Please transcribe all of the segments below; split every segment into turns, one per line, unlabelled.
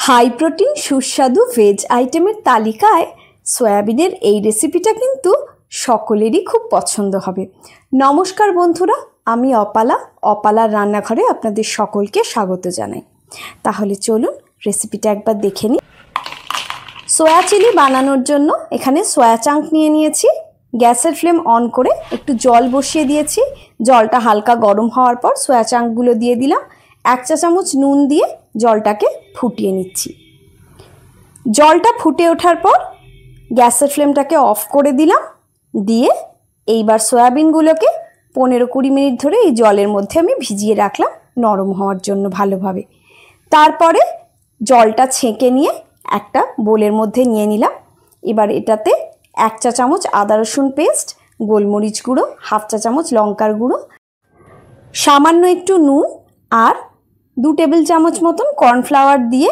High protein সুস্বাদু veg আইটেমের তালিকায় সয়াবিনের এই রেসিপিটা কিন্তু সকলেরই খুব পছন্দ হবে। নমস্কার বন্ধুরা, আমি অপালার রান্নাঘরে আপনাদের সকলকে স্বাগত জানাই। তাহলে চলুন রেসিপিটা একবার দেখে নিই। সয়া চিলি বানানোর জন্য এখানে সয়া চাঙ্ক নিয়ে নিয়েছি। গ্যাসের ফ্লেম অন করে একটু জল বসিয়ে দিয়েছি। জলটা হালকা গরম হওয়ার পর সয়া চাঙ্কগুলো দিয়ে দিলাম। 1 চা চামচ নুন দিয়ে জলটাকে ফুটিয়ে নিচ্ছি। জলটা ফুটে ওঠার পর গ্যাসের ফ্লেমটাকে অফ করে দিলাম। দিয়ে এইবার সয়াবিনগুলোকে 15-20 মিনিট ধরে এই জলের মধ্যে আমি ভিজিয়ে রাখলাম নরম হওয়ার জন্য ভালোভাবে। তারপরে জলটা ছেঁকে নিয়ে একটা বোলের মধ্যে নিয়ে নিলাম। এবার এটাতে 1 চা চামচ আদা রসুন পেস্ট, গোলমরিচ গুঁড়ো, 1/2 চা চামচ লঙ্কার গুঁড়ো, সামান্য একটু নুন আর 2 টেবিল চামচ মতন কর্নফ্লাওয়ার দিয়ে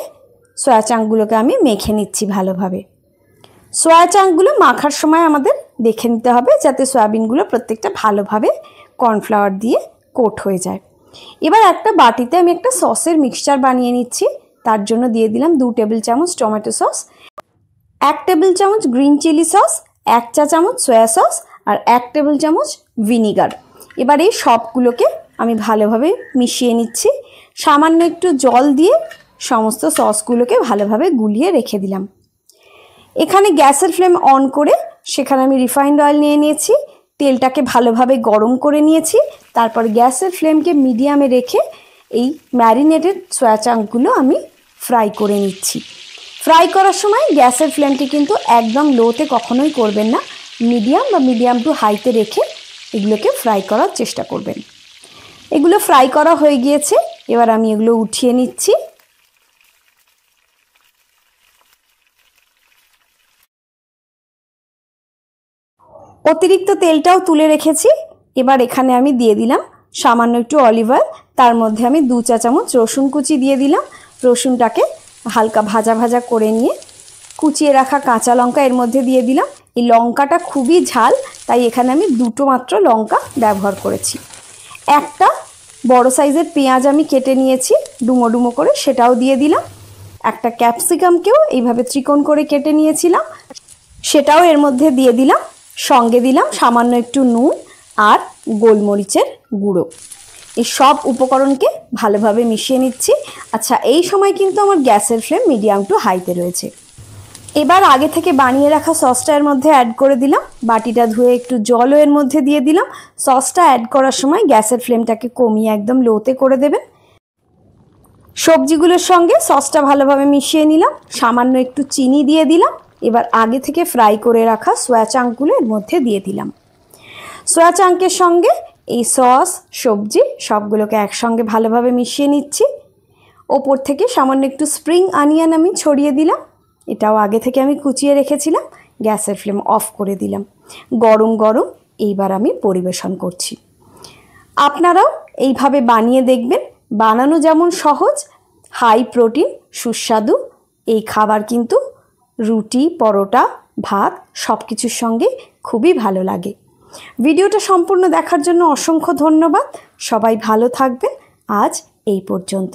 সয়া চাঙ্কগুলোকে আমি মেখে নিচ্ছি ভালোভাবে। সয়া চাঙ্কগুলো মাখার সময় আমাদের দেখে নিতে হবে যাতে সয়াবিনগুলো প্রত্যেকটা ভালোভাবে কর্নফ্লাওয়ার দিয়ে কোট হয়ে যায়। এবার একটা বাটিতে আমি একটা সসের মিক্সচার বানিয়ে নিচ্ছি। তার জন্য দিয়ে দিলাম 2 টেবিল চামচ টমেটো সস, 1 টেবিল চামচ গ্রিন চিলি সস, 1 চা চামচ সয়া সস আর 1 টেবিল চামচ ভিনিগার। এবার এই সবগুলোকে আমি ভালোভাবে মিশিয়ে নিচ্ছি। সামান্য একটু জল দিয়ে সমস্ত সসগুলোকে ভালোভাবে গুলিয়ে রেখে দিলাম। এখানে গ্যাসের ফ্লেম অন করে সেখানে আমি রিফাইন্ড অয়েল নিয়ে নিয়েছি। তেলটাকে ভালোভাবে গরম করে নিয়েছি। তারপর গ্যাসের ফ্লেমকে মিডিয়ামে রেখে এই ম্যারিনেটেড সয়া চাঙ্কগুলো আমি ফ্রাই করে নিচ্ছি। ফ্রাই করার সময় গ্যাসের ফ্লেমটি কিন্তু একদম লোতে কখনোই করবেন না, মিডিয়াম টু হাইতে রেখে এগুলোকে ফ্রাই করার চেষ্টা করবেন। এগুলো ফ্রাই করা হয়ে গিয়েছে। এবার আমি এগুলো উঠিয়ে নিচ্ছি। অতিরিক্ত তেলটাও তুলে রেখেছি। এবার এখানে আমি দিয়ে দিলাম সামান্য একটু অলিভ অয়েল। তার মধ্যে আমি 2 চা চামচ রসুন কুচি দিয়ে দিলাম। রসুনটাকে হালকা ভাজা ভাজা করে নিয়ে কুচিয়ে রাখা কাঁচা লঙ্কা এর মধ্যে দিয়ে দিলাম। এই লঙ্কাটা খুবই ঝাল, তাই এখানে আমি 2টো মাত্র লঙ্কা ব্যবহার করেছি। একটা বড় সাইজের পেঁয়াজ আমি কেটে নিয়েছি ডুমো ডুমো করে, সেটাও দিয়ে দিলাম। একটা ক্যাপসিকামকেও এইভাবে ত্রিকোণ করে কেটে নিয়েছিলাম, সেটাও এর মধ্যে দিয়ে দিলাম। সঙ্গে দিলাম সামান্য একটু নুন আর গোলমরিচের গুঁড়ো। এই সব উপকরণকে ভালোভাবে মিশিয়ে নিচ্ছি। আচ্ছা, এই সময় কিন্তু আমার গ্যাসের ফ্লেম মিডিয়াম টু হাইতে রয়েছে। এবার আগে থেকে বানিয়ে রাখা সসটা এর মধ্যে অ্যাড করে দিলাম। বাটিটা ধুয়ে একটু জলও এর মধ্যে দিয়ে দিলাম। সসটা অ্যাড করার সময় গ্যাসের ফ্লেমটাকে কমিয়ে একদম লোতে করে দেবেন। সবজিগুলোর সঙ্গে সসটা ভালোভাবে মিশিয়ে নিলাম। সামান্য একটু চিনি দিয়ে দিলাম। এবার আগে থেকে ফ্রাই করে রাখা সয়া চাঙ্কগুলো এর মধ্যে দিয়ে দিলাম। সয়া চাঙ্কের সঙ্গে এই সস সবজি সবগুলোকে একসঙ্গে ভালোভাবে মিশিয়ে নিচ্ছি। ওপর থেকে সামান্য একটু স্প্রিং অনিয়ন আমি ছড়িয়ে দিলাম। এটাও আগে থেকে আমি কুচিয়ে রেখেছিলাম। গ্যাসের ফ্লেম অফ করে দিলাম। গরম গরম এইবার আমি পরিবেশন করছি। আপনারাও এইভাবে বানিয়ে দেখবেন। বানানো যেমন সহজ, হাই প্রোটিন সুস্বাদু এই খাবার কিন্তু রুটি, পরোটা, ভাত সব কিছুর সঙ্গে খুবই ভালো লাগে। ভিডিওটা সম্পূর্ণ দেখার জন্য অসংখ্য ধন্যবাদ। সবাই ভালো থাকবেন। আজ এই পর্যন্ত।